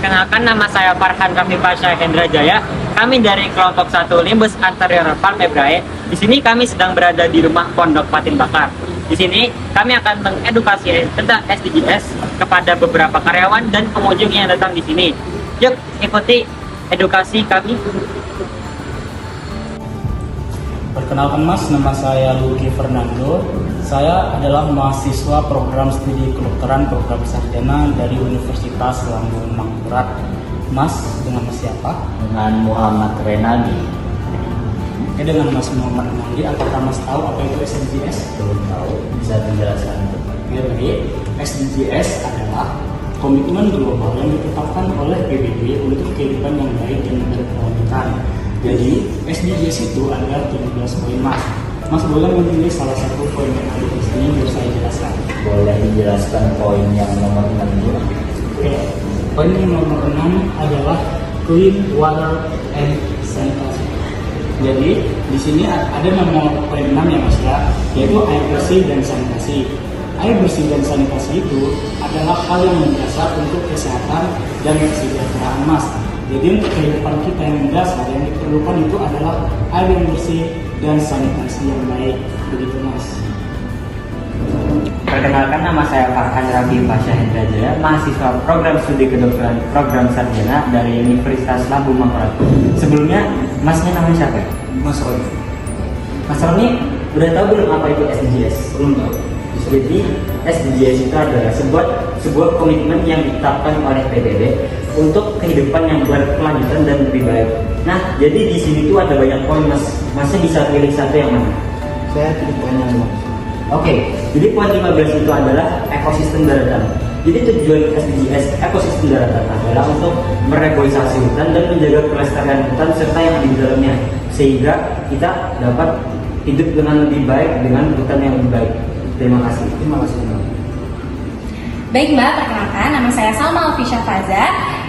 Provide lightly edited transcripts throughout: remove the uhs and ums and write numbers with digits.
Perkenalkan, nama saya Farhan Raffi Pasha Hendra Jaya. Kami dari kelompok 1 Limbus Anterior Palpebrae. Di sini kami sedang berada di rumah Pondok Patin Bakar. Di sini kami akan mengedukasi tentang SDGs kepada beberapa karyawan dan pengunjung yang datang di sini. Yuk ikuti edukasi kami. Perkenalkan Mas, nama saya Luki Fernando. Saya adalah mahasiswa program studi kedokteran program sarjana dari Universitas Lambung Mangkurat. Mas, dengan Mas siapa? Dengan Muhammad Renaldi. Oke, dengan Mas Muhammad Renaldi, apakah Mas tahu apa itu SDGs? Belum tahu, bisa dijelaskan? Oke, baik. SDGs adalah komitmen global yang ditetapkan oleh PBB untuk kehidupan yang baik dan berkelanjutan. Jadi, SDGs itu ada 17 poin, Mas. Mas boleh memilih salah satu poin yang ada di sini biar saya jelaskan. Boleh dijelaskan poin yang nomor 6 dulu? Oke, poin yang nomor 6 adalah clean water and sanitation. Jadi, di sini ada nomor poin 6 ya Mas ya, yaitu air bersih dan sanitasi. Air bersih dan sanitasi itu adalah hal yang mendasar untuk kesehatan dan kesejahteraan Mas. Jadi untuk kehidupan kita yang mendasar yang diperlukan itu adalah air yang bersih dan sanitasi yang baik. Begitu Mas. Perkenalkan, nama saya Farhan Raffi Pasha Hendra Jaya, mahasiswa program studi kedokteran program sarjana dari Universitas Lambung Mangkurat. Sebelumnya, Masnya namanya siapa? Mas Roy. Mas Roni, udah tahu belum apa itu SDGs? Belum tahu. Jadi SDGs itu adalah sebuah komitmen yang ditetapkan oleh PBB untuk kehidupan yang berkelanjutan dan lebih baik. Nah, jadi di sini tuh ada banyak poin, Mas. Masnya bisa pilih satu yang mana? Saya pilih poin yang Mas. Oke, jadi poin 15 itu adalah ekosistem daratan. Jadi tujuan SDGs ekosistem daratan adalah untuk meregulasi hutan dan menjaga kelestarian hutan serta yang ada di dalamnya, sehingga kita dapat hidup dengan lebih baik dengan hutan yang lebih baik. Terima kasih. Terima kasih Mbak. Baik Mbak, perkenalkan nama saya Salma Alfisha Faza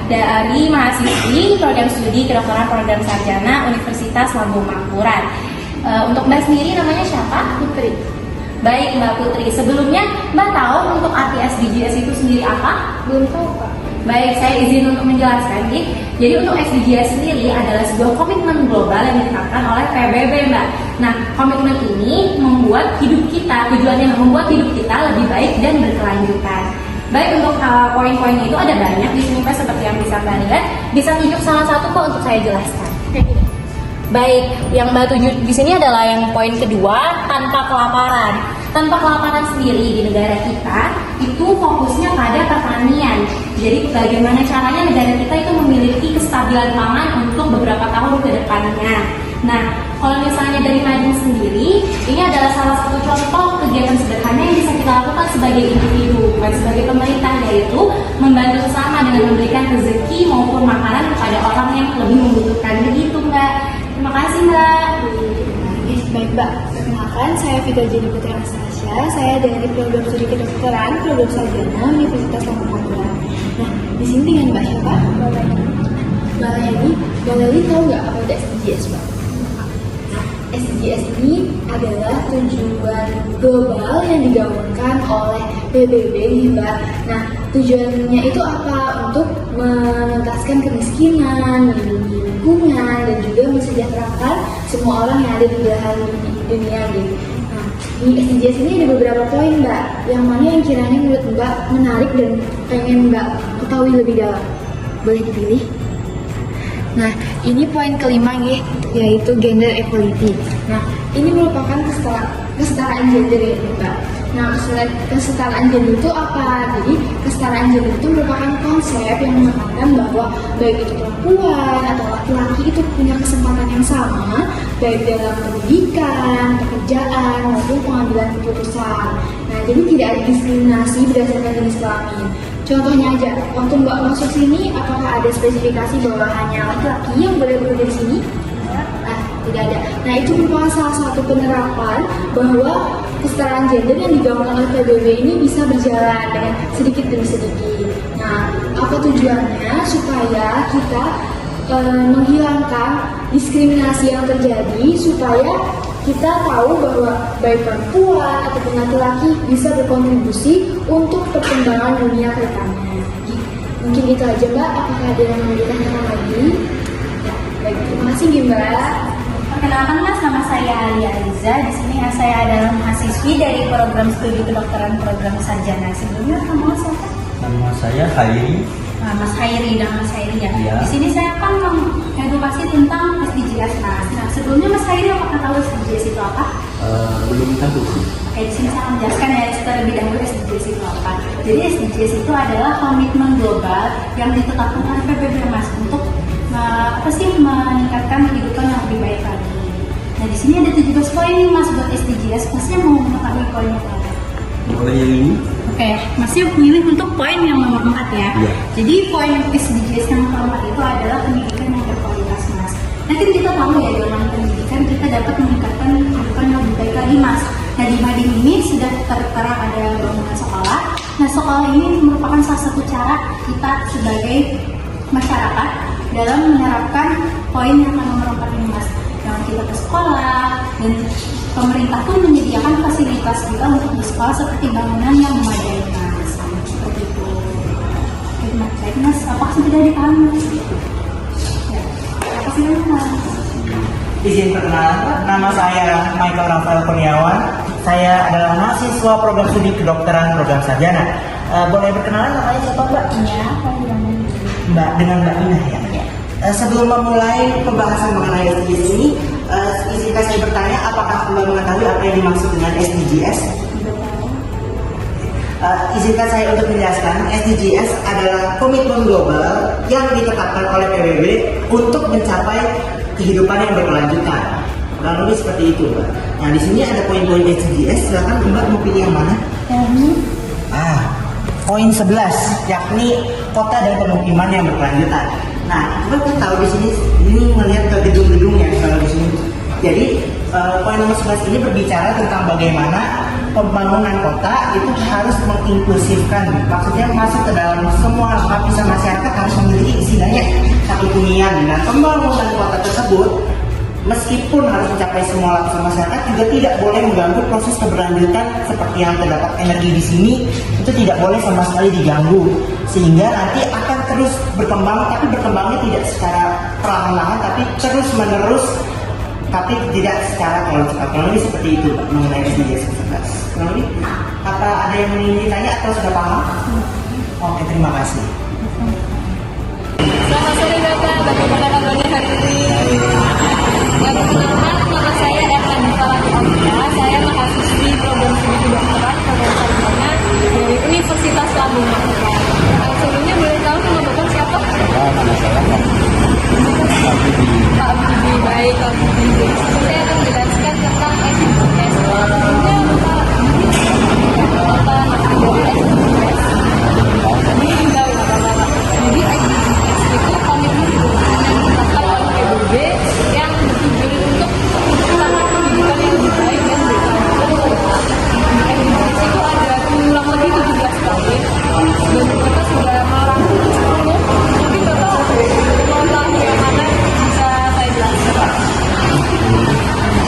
dari mahasiswi program studi kedokteran program sarjana Universitas Lambung Mangkurat. Untuk Mbak sendiri namanya siapa? Putri. Baik Mbak Putri, sebelumnya Mbak tahu untuk arti SDGs itu sendiri apa? Belum tahu Pak. Baik, saya izin untuk menjelaskan. Jadi untuk SDGs sendiri adalah sebuah komitmen global yang ditetapkan oleh PBB Mbak. Nah, komitmen ini membuat hidup kita, tujuannya membuat hidup kita lebih baik dan berkelanjutan. Baik, untuk poin-poin itu ada banyak di sini Pak, seperti yang bisa Mbak lihat. Bisa tunjuk salah satu Pak untuk saya jelaskan. Baik, yang Mbak tunjuk di sini adalah yang poin kedua, tanpa kelaparan. Tanpa kelaparan sendiri di negara kita itu fokusnya pada pertanian. Jadi bagaimana caranya negara kita itu memiliki kestabilan pangan untuk beberapa tahun ke depannya. Nah, kalau misalnya dari Madin sendiri, ini adalah salah satu contoh kegiatan sederhana yang bisa kita lakukan sebagai individu, bukan sebagai pemerintah, yaitu membantu sesama dengan memberikan rezeki maupun makanan kepada orang yang lebih membutuhkan. Begitu Mbak. Terima kasih Mbak. Baik Mbak, perkenalkan saya Vika Jenny Putri Anastasia. Saya dari program studi kedokteran program sarjana Universitas Lambung Mangkurat. Nah, di sini dengan Mbak siapa? Mbak Leli. Mbak Leli tahu nggak apa itu SDGs Mbak? SDGs ini adalah tujuan global yang digaungkan oleh PBB nih Mbak. Nah, tujuannya itu apa? Untuk menuntaskan kemiskinan, melindungi lingkungan, dan juga mensejahterakan semua orang yang ada di belahan dunia gitu. Nah, di SDGs ini ada beberapa poin Mbak, yang mana yang kiranya menurut Mbak menarik dan pengen Mbak ketahui lebih dalam. Boleh dipilih? Nah, ini poin kelima nih, yaitu gender equality. Nah, ini merupakan kesetaraan gender ya Mbak. Nah, kesetaraan gender itu apa? Jadi, kesetaraan gender itu merupakan konsep yang mengatakan bahwa baik itu perempuan atau laki-laki itu punya kesempatan yang sama, baik dalam pendidikan, pekerjaan, maupun pengambilan keputusan. Nah, jadi tidak ada diskriminasi berdasarkan jenis kelamin. Contohnya aja, waktu Mbak masuk sini, apakah ada spesifikasi bahwa hanya laki-laki yang boleh bekerja di sini? Nah, tidak ada. Nah, itu merupakan salah satu penerapan bahwa kesetaraan gender yang digaungkan oleh PBB ini bisa berjalan dengan sedikit demi sedikit. Nah, apa tujuannya? Supaya kita menghilangkan diskriminasi yang terjadi, supaya kita tahu bahwa baik perempuan ataupun laki-laki bisa berkontribusi untuk perkembangan dunia ke depannya. Mungkin itu aja Mbak, apakah ada yang mau ditanyakan lagi? Ya, baik, terima kasih Mbak. Perkenalkan Mas, nama saya Alia Aliza. Di sini saya adalah mahasiswi dari program studi kedokteran program sarjana. Sebelumnya kamu siapa? Nama saya Khairi. Nah, Mas Khairi dan Mas Khairi ya. Iya. Di sini saya akan mengedukasi tentang SDGs Mas. Nah, sebelumnya Mas Khairi apakah tahu SDGs itu apa? Belum tahu. Oke, di sini saya akan menjelaskan ya terlebih dahulu SDGs itu apa. Jadi SDGs itu adalah komitmen global yang ditetapkan oleh PBB Mas untuk meningkatkan kehidupan yang lebih baik lagi. Nah, di sini ada 17 poin nih Mas buat SDGs. Masnya mau mengetahui poinnya apa? Boleh yang ini? Oke, masih memilih untuk poin yang nomor 4 ya. Iya. Jadi poin SDGs yang nomor 4 itu adalah pendidikan yang berkualitas Mas. Nah, kan kita tahu ya dengan pendidikan kita dapat meningkatkan kehidupan yang lebih baik lagi Mas. Nah, di Mading ini sudah tertera ada bangunan sekolah. Nah, sekolah ini merupakan salah satu cara kita sebagai masyarakat dalam menerapkan poin yang nomor 4 ini Mas. Dengan kita ke sekolah dan pemerintah pun menyediakan fasilitas kita untuk di sekolah seperti bangunan yang memadai Mas. Seperti itu. Oke, baik Mas, apakah sudah dipahami Mas? Ya, apa sih Mas? Izin perkenalan, nama saya Michael Rafael Kurniawan. Saya adalah mahasiswa program studi kedokteran program sarjana. Boleh berkenalan namanya siapa Mbak? Iya, Mbak dengan Mbak Inah ya. Sebelum memulai pembahasan mengenai SDGs ini, izinkan saya bertanya, apakah Mbak mengetahui apa yang dimaksud dengan SDGs? Izinkan saya untuk menjelaskan, SDGs adalah komitmen global yang ditetapkan oleh PBB untuk mencapai kehidupan yang berkelanjutan. Kurang lebih seperti itu, Mbak. Nah, di sini ada poin-poin SDGs. Silakan Mbak mau pilih yang mana? Poin 11, yakni kota dan pemukiman yang berkelanjutan. Nah, kita tahu di sini ini melihat ke gedung-gedungnya kalau di sini. Jadi poin nomor 11 ini berbicara tentang bagaimana pembangunan kota itu harus menginklusifkan. Maksudnya masuk ke dalam semua lapisan masyarakat harus memiliki istilahnya satu hunian. Dan pembangunan kota tersebut meskipun harus mencapai semua lapisan masyarakat juga tidak boleh mengganggu proses keberlanjutan seperti yang terdapat energi di sini, itu tidak boleh sama sekali diganggu, sehingga nanti akan terus berkembang, tapi berkembangnya tidak secara perlahan-lahan tapi terus menerus, tapi tidak secara terlalu cepat. Kurang lebih seperti itu mengenai SDGs 11. Kurang lebih apa ada yang ingin ditanya atau sudah paham? Oke, terima kasih. Selamat sore Bapak, bagaimana kabarnya hari ini? Perkenalkan, nama saya Erna Bukalati Aulia. Saya mahasiswi program studi kedokteran program sarjana dari Universitas Lambung Mangkurat. Sebelumnya boleh tahu nama Bapak siapa? Nama saya Pak Budi. Baik, Pak Budi. Saya akan menjelaskan tentang SDGs. Sebelumnya Bapak apa maksud dari SDGs? Ini juga Bapak. Jadi SDGs itu komitmen yang ditetapkan oleh PBB yang bertujuan untuk menciptakan kehidupan yang lebih baik dan berkelanjutan. SDGs itu ada kurang lebih 17 poin dan kita sudah merangkum 10. Mungkin Bapak mau tahu yang mana bisa saya jelaskan?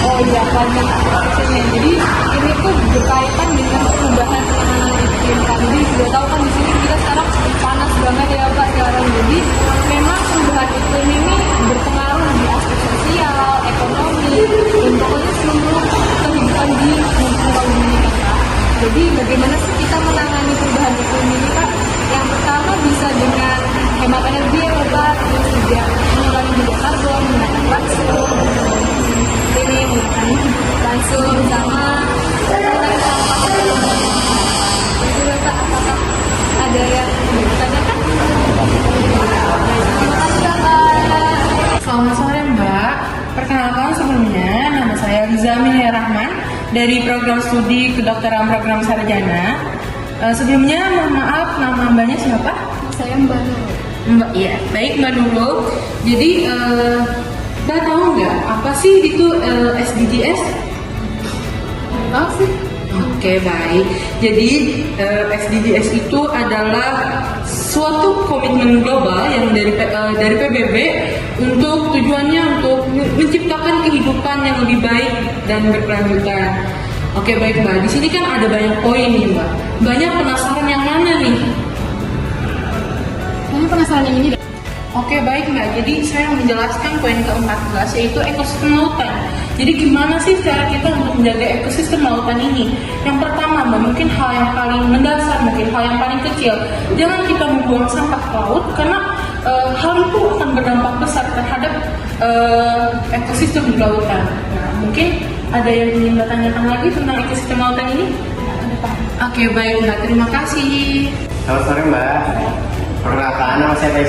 Oh iya, climate action-nya. Jadi ini tuh berkaitan dengan perubahan penanganan iklim. Jadi sudah tahu kan di sini kita sekarang panas banget ya Pak sekarang. Jadi memang perubahan iklim ini berpengaruh di aspek sosial, ekonomi, dan pokoknya seluruh kehidupan di muka bumi kita. Jadi bagaimana sih kita menangani perubahan iklim ini Pak? Yang pertama bisa dengan hemat energi ya Pak, terus juga mengurangi jejak karbon, menggunakan transport, ini menggunakan langsung sama mengurangi sampah. Jadi Bapak apakah ada yang ditanyakan? Terima kasih Bapak. Selamat sore Mbak, perkenalkan sebelumnya nama saya Riza Milia Rahman dari program studi kedokteran program sarjana. Sebelumnya mohon maaf, nama Mbaknya siapa? Saya Mbak Nurul. Mbak, iya, baik Mbak Nurul. Jadi Mbak tahu nggak apa sih itu SDGs? Tahu sih. Oke, baik. Jadi SDGs itu adalah suatu komitmen global yang dari PBB untuk tujuannya untuk menciptakan kehidupan yang lebih baik dan berkelanjutan. Oke, baik Mbak. Di sini kan ada banyak poin nih Mbak. Banyak penasaran yang mana nih? kayaknya penasaran yang ini deh. Oke, baik Mbak. Jadi saya menjelaskan poin ke-14 yaitu ekosistem lautan. Jadi gimana sih cara kita untuk menjaga ekosistem lautan ini? Yang pertama Mbak, mungkin hal yang paling mendasar, mungkin hal yang paling kecil. Jangan kita membuang sampah ke laut karena hal itu akan berdampak besar terhadap ekosistem di lautan. Nah, mungkin ada yang ingin Mbak tanyakan lagi tentang ekosistem lautan ini? Oke, baik Mbak. Terima kasih. Selamat sore Mbak. Perkenalkan, nama saya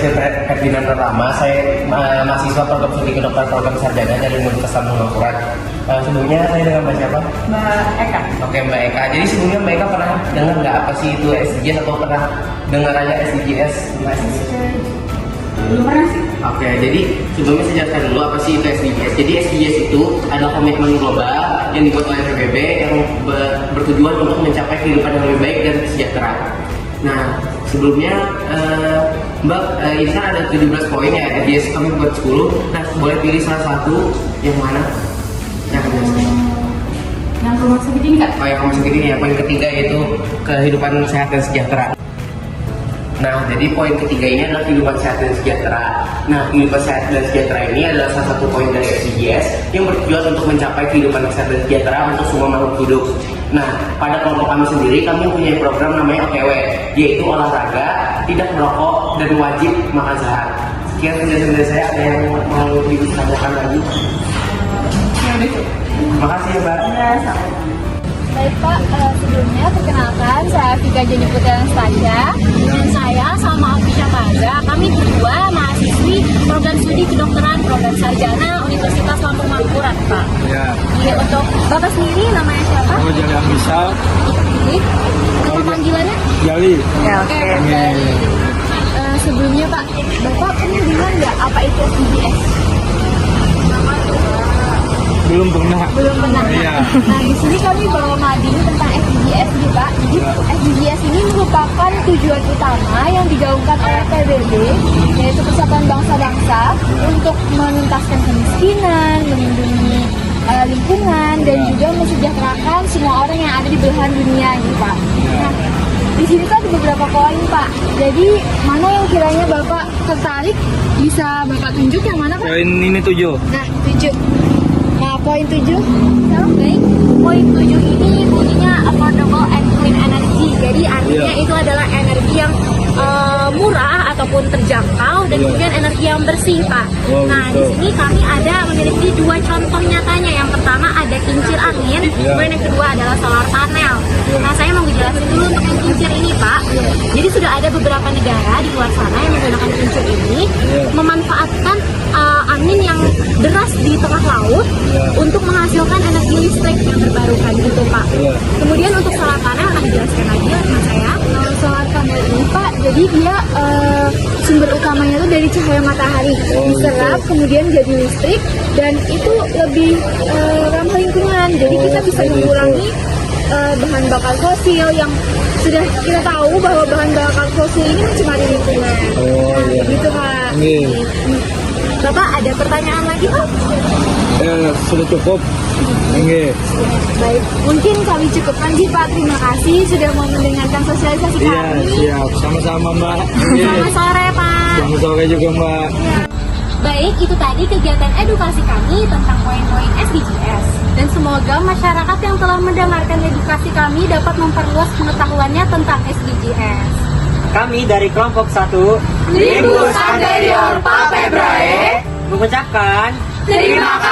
Ferdinand Pertama. Saya mahasiswa program studi kedokteran program sarjana dari Universitas Lambung Mangkurat. Sebelumnya saya dengan Mbak siapa? Mbak Eka. Oke Mbak Eka. Jadi sebelumnya Mbak Eka pernah dengar nggak apa sih itu SDGs atau pernah dengar aja SDGs? Belum pernah sih. Oke, jadi sebelumnya saya jelaskan dulu apa sih itu SDGs. Jadi SDGs itu adalah komitmen global yang dibuat oleh PBB yang bertujuan untuk mencapai kehidupan yang lebih baik dan sejahtera. Nah, sebelumnya Mbak, ini kan ada 17 poin ya, SDGs kami buat 10. Nah, boleh pilih salah satu yang mana? Yang keberapa? Yang rumah sakit ini Kak? Oh, yang kamu sebutin ya, poin ketiga yaitu kehidupan sehat dan sejahtera. Nah, jadi poin ketiga ini adalah kehidupan sehat dan sejahtera. Nah, kehidupan sehat dan sejahtera ini adalah salah satu poin dari SDGs yang bertujuan untuk mencapai kehidupan sehat dan sejahtera untuk semua makhluk hidup. Nah, pada kelompok kami sendiri, kami mempunyai program namanya OKW, yaitu olahraga, tidak merokok, dan wajib makan sehat. Sekian penjelasan dari saya. Ada yang mau ditanyakan lagi? Terima kasih ya, Mbak. Baik Pak, sebelumnya perkenalkan saya Vika Jeni Putri Anastasia dan saya sama Afisha Faza. Kami berdua mahasiswi program studi kedokteran program sarjana Universitas Lambung Mangkurat Pak. Ya. Jadi untuk Bapak sendiri namanya siapa? Nama Jali Afisal. Nama panggilannya? Jali. Ya, oke. Sebelumnya Pak, Bapak pernah dengar nggak apa itu SDGs? Belum pernah. Belum pernah. Iya. Nah, di sini kami bawa mading tentang SDGs nih Pak. Jadi SDGs ini merupakan tujuan utama yang digaungkan oleh PBB, yaitu Persatuan Bangsa-Bangsa, untuk menuntaskan kemiskinan, melindungi lingkungan, dan juga mensejahterakan semua orang yang ada di belahan dunia ini Pak. Nah, di sini tuh ada beberapa poin Pak. Jadi mana yang kiranya Bapak tertarik, bisa Bapak tunjuk yang mana Pak? Poin ini 7. Nah, 7. Nah, poin 7. Baik. Poin 7 ini bunyinya affordable and clean energy. Jadi artinya itu adalah energi yang murah ataupun terjangkau dan kemudian energi yang bersih, Pak. Nah, di sini kami ada memiliki 2 contoh nyatanya. Yang pertama ada kincir angin, kemudian yang kedua adalah solar panel. Nah, saya mau menjelaskan dulu untuk yang kincir ini, Pak. Jadi sudah ada beberapa negara di luar sana yang menggunakan kincir ini memanfaatkan angin yang deras di tengah laut untuk menghasilkan energi listrik yang terbarukan gitu Pak. Kemudian untuk solar panel akan dijelaskan lagi oleh saya. Solar panel ini Pak, jadi dia sumber utamanya itu dari cahaya matahari, diserap kemudian jadi listrik dan itu lebih ramah lingkungan. Jadi kita bisa mengurangi bahan bakar fosil yang sudah kita tahu bahwa bahan bakar fosil ini mencemari lingkungan. Gitu Pak. Bapak ada pertanyaan lagi Pak? Sudah cukup. Baik, mungkin kami cukupkan sih Pak. Terima kasih sudah mau mendengarkan sosialisasi Iya, kami. siap. Sama-sama Mbak. Selamat sore Pak. Selamat sore juga Mbak. Baik, itu tadi kegiatan edukasi kami tentang poin-poin SDGs. Dan semoga masyarakat yang telah mendengarkan edukasi kami dapat memperluas pengetahuannya tentang SDGs. Kami dari kelompok 1 Limbus Anterior Pak Pebrae mengucapkan terima kasih.